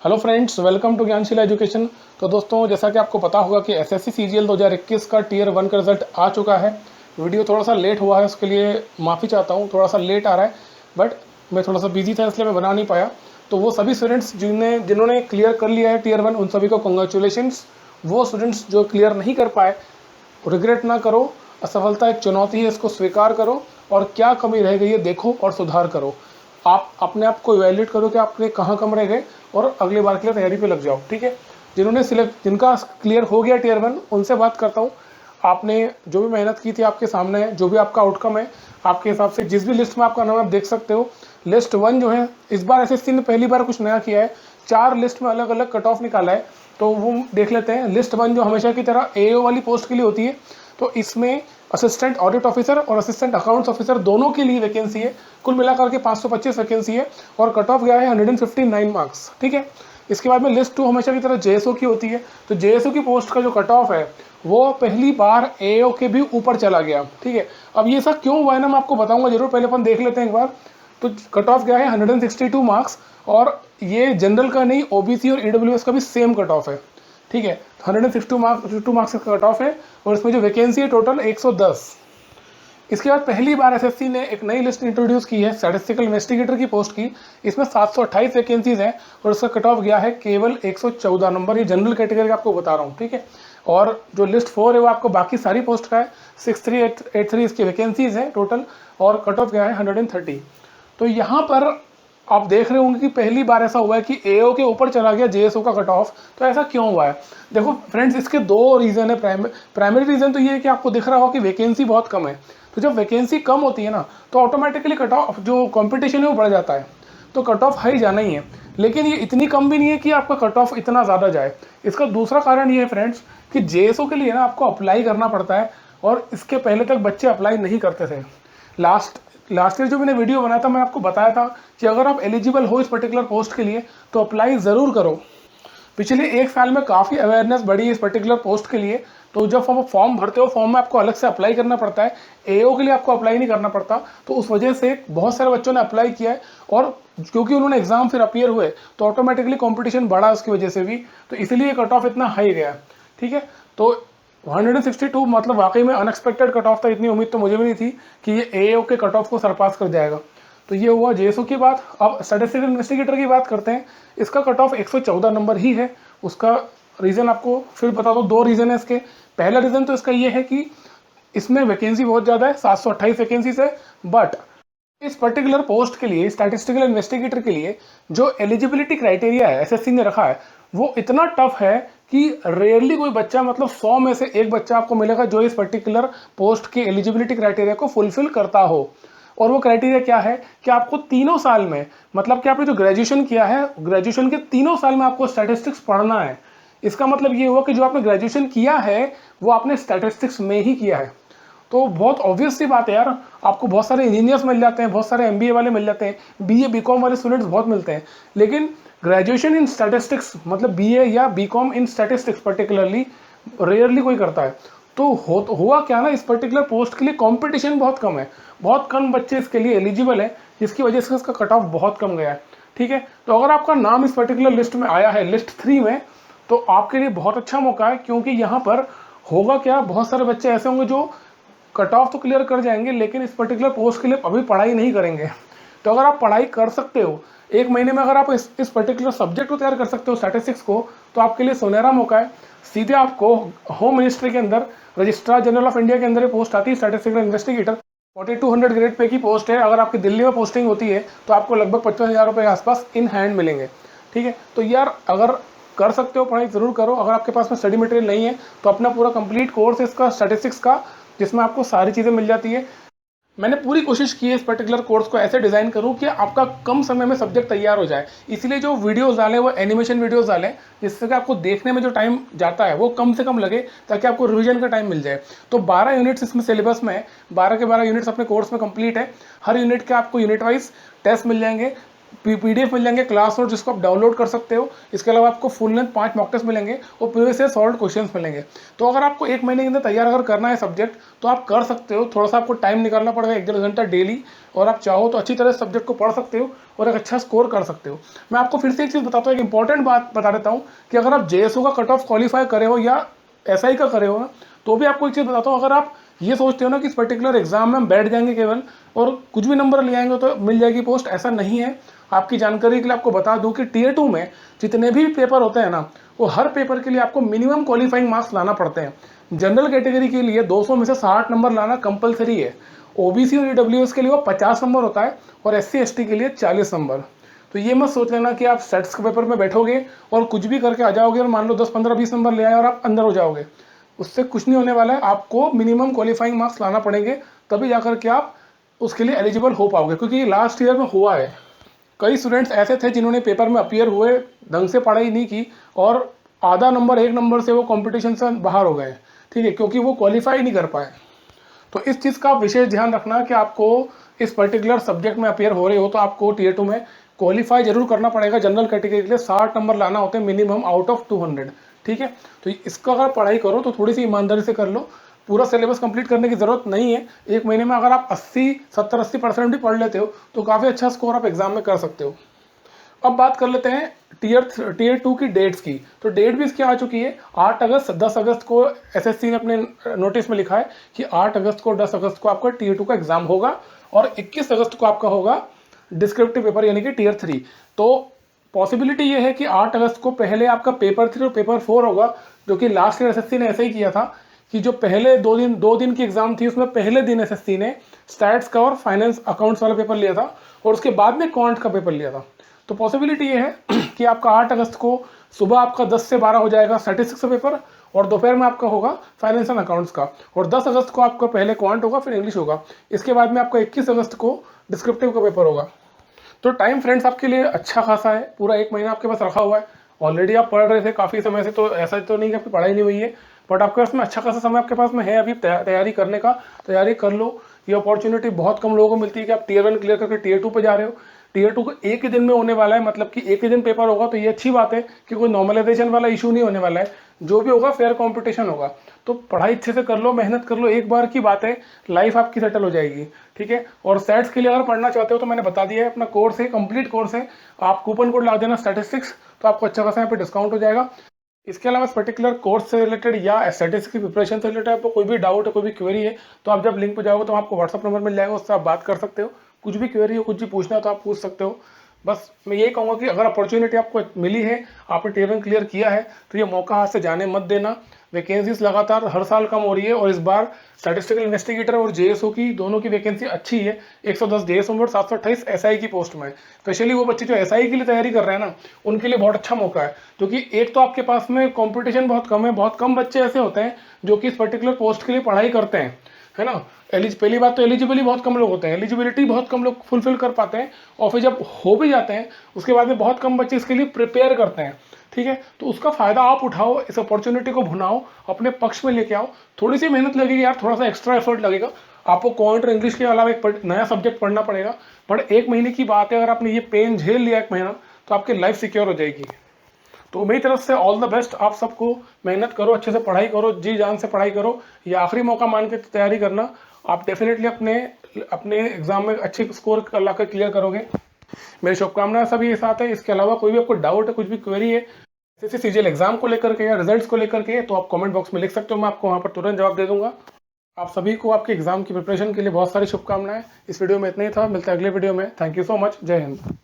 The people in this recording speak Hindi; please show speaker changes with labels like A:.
A: Hello friends, welcome to Gyansheela education. तो दोस्तों, जैसा कि आपको पता होगा कि एसएससी सीजीएल 2021 का टियर 1 का रिजल्ट आ चुका है। वीडियो थोड़ा सा लेट हुआ है, उसके लिए माफ़ी चाहता हूँ। थोड़ा सा लेट आ रहा है, बट मैं थोड़ा सा बिजी था इसलिए मैं बना नहीं पाया। तो वो सभी स्टूडेंट्स जिन्होंने क्लियर कर लिया है टियर 1, उन सभी को कॉन्ग्रेचुलेशंस। वो स्टूडेंट्स जो क्लियर नहीं कर पाए, रिग्रेट ना करो। असफलता एक चुनौती है, इसको स्वीकार करो और क्या कमी रह गई है देखो और सुधार करो। आप अपने आप को इवैल्यूएट करो कि आपने कहाँ कम रह गए और अगली बार के लिए तैयारी पे लग जाओ। ठीक है, जिनका क्लियर हो गया टियर 1, उनसे बात करता हूँ। आपने जो भी मेहनत की थी आपके सामने है, जो भी आपका आउटकम है आपके हिसाब से जिस भी लिस्ट में आपका नाम आप देख सकते हो। लिस्ट 1 जो है, इस बार एसएससी ने पहली बार कुछ नया किया है, 4 लिस्ट में अलग अलग कट ऑफ निकाला है। तो वो देख लेते हैं। लिस्ट 1 जो हमेशा की तरह एओ वाली पोस्ट के लिए होती है, तो इसमें असिस्टेंट ऑडिट ऑफिसर और असिस्टेंट अकाउंट्स ऑफिसर दोनों के लिए वैकेंसी है। कुल मिलाकर के 525 वैकेंसी है और कट ऑफ गया है 159 मार्क्स। ठीक है, इसके बाद में लिस्ट 2 हमेशा की तरह जेएसओ की होती है। तो जेएसओ की पोस्ट का जो कट ऑफ है वो पहली बार एओ के भी ऊपर चला गया। ठीक है, अब ये सब क्यों हुआ है ना, मैं आपको बताऊंगा जरूर। पहले अपन देख लेते हैं एक बार। तो कट ऑफ गया है 162 मार्क्स, और ये जनरल का नहीं, ओबीसी और ईडब्ल्यूएस का भी सेम कट ऑफ है। ठीक है, 162 मार्क्स का कट ऑफ है और इसमें जो वैकेंसी है टोटल 110। इसके बाद पहली बार एसएससी ने एक नई लिस्ट इंट्रोड्यूस की है स्टैटिस्टिकल इन्वेस्टिगेटर की पोस्ट की। इसमें 728 वैकेंसीज हैं और इसका कट ऑफ गया है केवल 114 नंबर। ये जनरल कैटेगरी का आपको बता रहा हूँ। ठीक है, और जो लिस्ट 4 है वो आपको बाकी सारी पोस्ट का है। 6383 इसकी वैकेंसीज है टोटल और कट ऑफ गया है 130। तो यहाँ पर आप देख रहे होंगे कि पहली बार ऐसा हुआ है कि एओ के ऊपर चला गया जेएसओ का कट ऑफ। तो ऐसा क्यों हुआ है? देखो फ्रेंड्स, इसके दो रीज़न है। प्राइमरी रीज़न तो ये है कि आपको दिख रहा होगा कि वैकेंसी बहुत कम है। तो जब वैकेंसी कम होती है ना, तो ऑटोमेटिकली कट ऑफ जो कंपटीशन है वो बढ़ जाता है, तो कट ऑफ हाई जाना ही है। लेकिन ये इतनी कम भी नहीं है कि आपका कट ऑफ इतना ज़्यादा जाए। इसका दूसरा कारण ये है फ्रेंड्स कि जेएसओ के लिए ना आपको अप्लाई करना पड़ता है, और इसके पहले तक बच्चे अप्लाई नहीं करते थे। लास्ट ईयर जो मैंने वीडियो बनाया था, मैंने आपको बताया था कि अगर आप एलिजिबल हो इस पर्टिकुलर पोस्ट के लिए तो अप्लाई ज़रूर करो। पिछले एक साल में काफ़ी अवेयरनेस बढ़ी है इस पर्टिकुलर पोस्ट के लिए। तो जब आप फॉर्म भरते हो, फॉर्म में आपको अलग से अप्लाई करना पड़ता है, एओ के लिए आपको अप्लाई नहीं करना पड़ता। तो उस वजह से बहुत सारे बच्चों ने अप्लाई किया है, और क्योंकि उन्होंने एग्जाम फिर अपीयर हुए तो ऑटोमेटिकली कंपटीशन बढ़ा उसकी वजह से भी, तो इसलिए कट ऑफ इतना हाई गया। ठीक है, तो 162 मतलब वाकई में अनएक्सपेक्टेड कट ऑफ था। इतनी उम्मीद तो मुझे भी नहीं थी कि ये एओ के कट ऑफ को सरपास कर जाएगा। तो ये हुआ जेएसओ की बात। अब स्टैटिस्टिकल इन्वेस्टिगेटर की बात करते हैं। इसका कट ऑफ 114 नंबर ही है। उसका रीज़न आपको फिर बता दो। दो रीज़न है इसके। पहला रीज़न तो इसका ये है कि इसमें वैकेंसी बहुत ज़्यादा है, 728 वैकेंसीज है। बट इस पर्टिकुलर पोस्ट के लिए, स्टैटिस्टिकल इन्वेस्टिगेटर के लिए, जो एलिजिबिलिटी क्राइटेरिया है एसएससी ने रखा है, वो इतना टफ है कि रेयरली कोई बच्चा, मतलब 100 में से एक बच्चा आपको मिलेगा जो इस पर्टिकुलर पोस्ट के एलिजिबिलिटी क्राइटेरिया को फुलफिल करता हो। और वो क्राइटेरिया क्या है कि आपको तीनों साल में, मतलब कि आपने जो ग्रेजुएशन किया है, ग्रेजुएशन के तीनों साल में आपको स्टैटिस्टिक्स पढ़ना है। इसका मतलब ये हुआ कि जो आपने ग्रेजुएशन किया है वो आपने स्टैटिस्टिक्स में ही किया है। तो बहुत ऑब्वियस सी बात है यार। आपको बहुत सारे इंजीनियर्स मिल जाते हैं, बहुत सारे एमबीए वाले मिल जाते हैं, बीए बीकॉम वाले स्टूडेंट्स बहुत मिलते हैं, लेकिन ग्रेजुएशन इन स्टैटिस्टिक्स, मतलब बीए या BCom in statistics particularly, rarely कोई करता है। तो हुआ क्या ना, इस पर्टिकुलर पोस्ट के लिए कंपटीशन बहुत कम है। बहुत कम बच्चे इसके लिए एलिजिबल है, जिसकी वजह से इसका कट ऑफ बहुत कम गया है। ठीक है, तो अगर आपका नाम इस पर्टिकुलर लिस्ट में आया है, लिस्ट 3 में, तो आपके लिए बहुत अच्छा मौका है। क्योंकि यहाँ पर होगा क्या, बहुत सारे बच्चे ऐसे होंगे जो कट ऑफ तो क्लियर कर जाएंगे, लेकिन इस पर्टिकुलर पोस्ट के लिए अभी पढ़ाई नहीं करेंगे। तो अगर आप पढ़ाई कर सकते हो, एक महीने में अगर आप इस पर्टिकुलर सब्जेक्ट को तैयार कर सकते हो, स्टैटिस्टिक्स को, तो आपके लिए सुनहरा मौका है। सीधे आपको होम मिनिस्ट्री के अंदर रजिस्ट्रार जनरल ऑफ इंडिया के अंदर पोस्ट आती है, स्टैटिस्टिकल इन्वेस्टिगेटर। 4200 ग्रेड पे की पोस्ट है। अगर आपकी दिल्ली में पोस्टिंग होती है तो आपको लगभग 55,000 रुपये के आसपास इन हैंड मिलेंगे। ठीक है, तो यार अगर कर सकते हो पढ़ाई ज़रूर करो। अगर आपके पास में स्टडी मटेरियल नहीं है तो अपना पूरा कंप्लीट कोर्स है इसका स्टैटिस्टिक्स का, जिसमें आपको सारी चीज़ें मिल जाती है। मैंने पूरी कोशिश की है इस पर्टिकुलर कोर्स को ऐसे डिज़ाइन करूं कि आपका कम समय में सब्जेक्ट तैयार हो जाए। इसलिए जो वीडियोस डालें वो एनिमेशन वीडियोस डालें, जिससे कि आपको देखने में जो टाइम जाता है वो कम से कम लगे, ताकि आपको रिवीजन का टाइम मिल जाए। तो 12 यूनिट्स इसमें सिलेबस में है। 12 के 12 यूनिट्स अपने कोर्स में कंप्लीट है। हर यूनिट के आपको यूनिट वाइज टेस्ट मिल जाएंगे। PDF मिल जाएंगे, क्लास नोट जिसको आप डाउनलोड कर सकते हो। इसके अलावा आपको फुल लेंथ 5 मॉक टेस्ट मिलेंगे और प्रीवियस ईयर सॉल्व क्वेश्चंस मिलेंगे। तो अगर आपको 1 महीने के अंदर तैयार अगर करना है सब्जेक्ट तो आप कर सकते हो। थोड़ा सा आपको टाइम निकालना पड़ेगा, 1-1.5 घंटा डेली, और आप चाहो तो अच्छी तरह सब्जेक्ट को पढ़ सकते हो और एक अच्छा स्कोर कर सकते हो। मैं आपको फिर से एक चीज़ बताता हूँ, एक इंपॉर्टेंट बात बता देता हूँ कि अगर आप JSO का कट ऑफ क्वालिफाई करे हो या SI का करे हो ना, तो भी आपको एक चीज़ बताता हूँ, अगर आप ये सोचते हो ना कि इस पर्टिकुलर एग्जाम में हम बैठ जाएंगे केवल और कुछ भी नंबर ले आएंगे तो मिल जाएगी पोस्ट, ऐसा नहीं है। आपकी जानकारी के लिए आपको बता दूं कि Tier 2 में जितने भी पेपर होते हैं ना, वो हर पेपर के लिए आपको मिनिमम क्वालिफाइंग मार्क्स लाना पड़ते हैं। जनरल कैटेगरी के लिए 200 में से 60 नंबर लाना कंपलसरी है। OBC और EWS के लिए वो 50 नंबर होता है और SC ST के लिए 40 नंबर। तो ये मत सोच लेना कि आप सेट्स के पेपर में बैठोगे और कुछ भी करके आ जाओगे और मान लो 10-15-20 नंबर ले आए और आप अंदर हो जाओगे। उससे कुछ नहीं होने वाला है। आपको मिनिमम क्वालिफाइंग मार्क्स लाना पड़ेंगे, तभी जाकर के आप उसके लिए एलिजिबल हो पाओगे। क्योंकि ये लास्ट ईयर में हुआ है, कई स्टूडेंट्स ऐसे थे जिन्होंने पेपर में अपीयर हुए, ढंग से पढ़ाई नहीं की और आधा नंबर 1 नंबर से वो कंपटीशन से बाहर हो गए, ठीक है, क्योंकि वो क्वालिफाई नहीं कर पाए। तो इस चीज़ का विशेष ध्यान रखना कि आपको इस पर्टिकुलर सब्जेक्ट में अपीयर हो रहे हो तो आपको Tier 2 में क्वालिफाई जरूर करना पड़ेगा। जनरल कैटेगरी के लिए 60 नंबर लाना होते हैं मिनिमम आउट ऑफ 200, ठीक है। तो इसका अगर पढ़ाई करो तो थोड़ी सी ईमानदारी से कर लो। पूरा सिलेबस कंप्लीट करने की ज़रूरत नहीं है। 1 महीने में अगर आप 70-80% भी पढ़ लेते हो तो काफ़ी अच्छा स्कोर आप एग्जाम में कर सकते हो। अब बात कर लेते हैं टीयर 2 की डेट्स की। तो डेट भी इसकी आ चुकी है, 8 अगस्त 10 अगस्त को SSC ने अपने नोटिस में लिखा है कि 8 अगस्त को 10 अगस्त को आपका Tier 2 का एग्जाम होगा और 21 अगस्त को आपका होगा डिस्क्रिप्टिव पेपर यानी कि Tier 3। तो पॉसिबिलिटी ये है कि 8 अगस्त को पहले आपका पेपर 3 और पेपर 4 होगा, जो कि लास्ट ईयर SSC ने ऐसे ही किया था कि जो पहले 2 दिन की एग्जाम थी उसमें पहले दिन SSC ने स्टैट्स का और फाइनेंस अकाउंट्स वाला पेपर लिया था और उसके बाद में क्वांट का पेपर लिया था। तो पॉसिबिलिटी ये है कि आपका 8 अगस्त को सुबह आपका 10 से 12 हो जाएगा स्टैटिस्टिक्स का पेपर और दोपहर में आपका होगा फाइनेंस एंड अकाउंट्स का, और 10 अगस्त को आपका पहले क्वांट होगा फिर इंग्लिश होगा। इसके बाद में आपका 21 अगस्त को डिस्क्रिप्टिव का पेपर होगा। तो टाइम फ्रेंड्स आपके लिए अच्छा खासा है, पूरा 1 महीना आपके पास रखा हुआ है। ऑलरेडी आप पढ़ रहे थे काफ़ी समय से, तो ऐसा तो नहीं कि आपकी पढ़ाई नहीं हुई है, बट आपके पास में अच्छा खासा समय आपके पास में है अभी तैयारी करने का। तैयारी कर लो। ये अपॉर्चुनिटी बहुत कम लोगों को मिलती है कि आप Tier 1 क्लियर करके Tier 2 पे जा रहे हो। Tier 2 को एक ही दिन में होने वाला है, मतलब कि एक ही दिन पेपर होगा, तो ये अच्छी बात है कि कोई नॉर्मलाइजेशन वाला इशू नहीं होने वाला है। जो भी होगा फेयर कंपटीशन होगा। तो पढ़ाई अच्छे से कर लो, मेहनत कर लो, एक बार की बात है, लाइफ आपकी सेटल हो जाएगी, ठीक है। और सेट्स के लिए अगर पढ़ना चाहते हो तो मैंने बता दिया है, अपना कोर्स है, कंप्लीट कोर्स है। आप कूपन कोड ला देना स्टैटिस्टिक्स, तो आपको अच्छा खासा यहाँ पे डिस्काउंट हो जाएगा। इसके अलावा इस पर्टिकुलर कोर्स से रिलेटेड या स्टैटिस्टिक्स की प्रिपरेशन से रिलेटेड आपको कोई भी डाउट है, कोई भी क्वेरी है, तो आप जब लिंक पे जाओगे तो आपको व्हाट्सअप नंबर मिल जाएगा, उससे आप बात कर सकते हो। कुछ भी क्वेरी हो, कुछ भी पूछना हो तो आप पूछ सकते हो। बस मैं यही कहूँगा कि अगर अपॉर्चुनिटी आपको मिली है, आपने Tier 1 क्लियर किया है, तो ये मौका हाथ से जाने मत देना। वैकेंसीज लगातार हर साल कम हो रही है और इस बार स्टैटिस्टिकल इन्वेस्टिगेटर और JSO की दोनों की वैकेंसी अच्छी है। 110 JSO में और 728 SI की पोस्ट में। स्पेशली वो बच्चे जो SI के लिए तैयारी कर रहे हैं ना, उनके लिए बहुत अच्छा मौका है, क्योंकि एक तो आपके पास में कंपटीशन बहुत कम है, बहुत कम बच्चे ऐसे होते हैं जो कि इस पर्टिकुलर पोस्ट के लिए पढ़ाई करते हैं, है ना। पहली बात तो एलिजिबल बहुत कम लोग होते हैं, एलिजिबिलिटी बहुत कम लोग फुलफिल कर पाते हैं, और फिर जब हो भी जाते हैं उसके बाद में बहुत कम बच्चे इसके लिए प्रिपेयर करते हैं, ठीक है। तो उसका फ़ायदा आप उठाओ, इस अपॉर्चुनिटी को भुनाओ, अपने पक्ष में लेके आओ। थोड़ी सी मेहनत लगेगी यार, थोड़ा सा एक्स्ट्रा एफर्ट लगेगा, आपको क्वांट और इंग्लिश के अलावा एक नया सब्जेक्ट पढ़ना पड़ेगा, बट 1 महीने की बात है। अगर आपने ये पेन झेल लिया 1 महीना, तो आपकी लाइफ सिक्योर हो जाएगी। तो मेरी तरफ से ऑल द बेस्ट। आप सबको मेहनत करो, अच्छे से पढ़ाई करो, जी जान से पढ़ाई करो। ये आखिरी मौका मान के तैयारी करना, आप डेफिनेटली अपने एग्जाम में अच्छे स्कोर ला कर क्लियर करोगे। मेरी शुभकामनाएं सभी के साथ है। इसके अलावा कोई भी आपको डाउट है, कुछ भी क्वेरी है SSC CGL एग्जाम को लेकर के या रिजल्ट्स को लेकर के, तो आप कमेंट बॉक्स में लिख सकते हो, मैं आपको वहाँ पर तुरंत जवाब दे दूंगा। आप सभी को आपके एग्जाम की प्रिपरेशन के लिए बहुत सारी शुभकामनाएं। इस वीडियो में इतना ही था, मिलते हैं अगले वीडियो में। Thank you so much. जय हिंद।